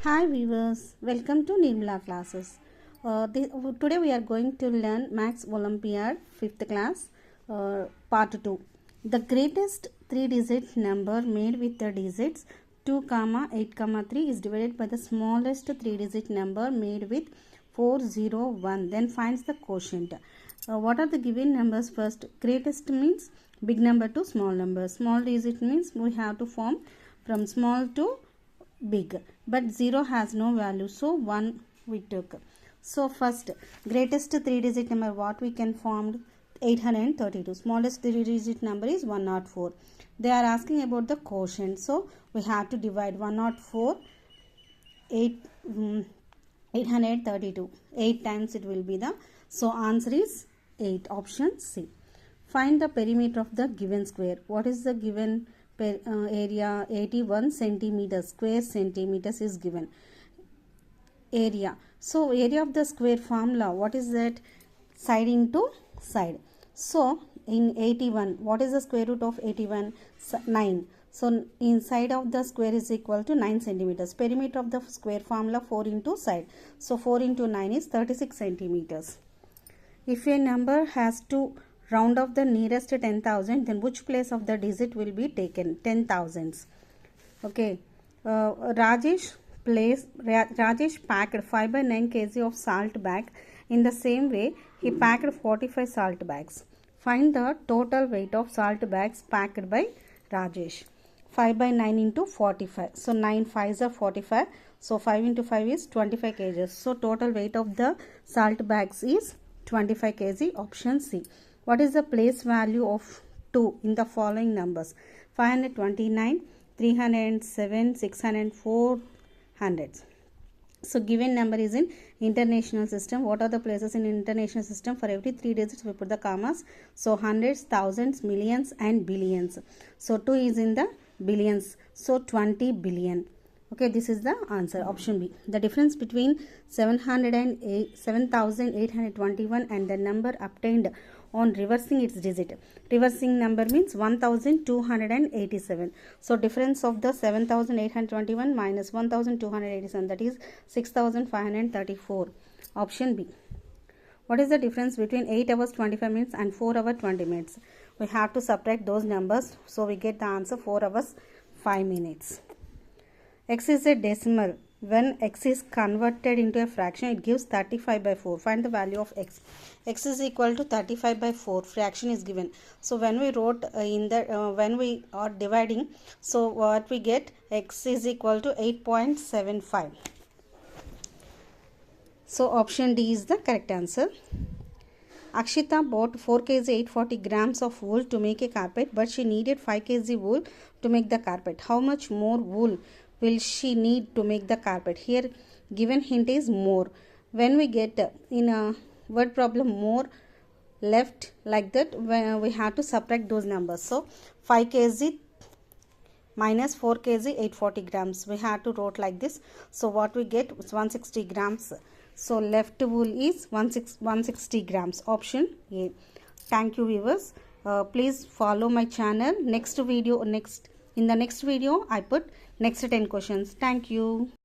Hi viewers, welcome to Nirmala classes. Today we are going to learn Max Olympiad 5th class part 2. The greatest 3-digit number made with the digits 2, 8, 3 is divided by the smallest 3-digit number made with 4, 0, 1. Then finds the quotient. What are the given numbers first? Greatest means big number to small number. Small digit means we have to form from small to big, but 0 has no value, so 1 we took. So first greatest 3-digit number what we can form? 832. Smallest 3-digit number is 104. They are asking about the quotient, so we have to divide 104 832. 8 times it will be the, so answer is 8, option C. Find the perimeter of the given square. What is the given area? 81 centimeters, square centimeters is given. Area, so area of the square formula, what is that? Side into side. So in 81, what is the square root of 81? 9. So inside of the square is equal to 9 centimeters. Perimeter of the square formula 4 into side. So 4 into 9 is 36 centimeters. If a number has to round off the nearest 10,000, then which place of the digit will be taken? 10,000s. Okay. Rajesh packed 5 by 9 kg of salt bag. In the same way, he packed 45 salt bags. Find the total weight of salt bags packed by Rajesh. 5 by 9 into 45. So 9 5s are 45. So 5 into 5 is 25 kg. So total weight of the salt bags is 25 kg, option C. What is the place value of 2 in the following numbers? 529, 307, 604, 100. So given number is in international system. What are the places in international system? For every 3 digits we put the commas. So hundreds, thousands, millions and billions. So 2 is in the billions. So 20 billion. Okay, this is the answer, option B. The difference between 7,821 and the number obtained on reversing its digit. Reversing number means 1287. So difference of the 7,821 minus 1287, that is 6,534. Option B. What is the difference between 8 hours 25 minutes and 4 hours 20 minutes? We have to subtract those numbers. So we get the answer 4 hours 5 minutes. X is a decimal. When x is converted into a fraction, it gives 35 by 4. Find the value of x. X is equal to 35 by 4. Fraction is given. So when we wrote when we are dividing, so what we get? X is equal to 8.75. So option D is the correct answer. Akshita bought 4 kg 840 grams of wool to make a carpet, but she needed 5 kg wool to make the carpet. How much more wool will she need to make the carpet? Here given hint is more. When we get in a word problem more left like that, when we have to subtract those numbers. So 5 kg minus 4 kg 840 grams. We have to write like this. So what we get is 160 grams. So left wool is 160 grams. Option A. Thank you viewers. Please follow my channel. In the next video I put next 10 questions. Thank you.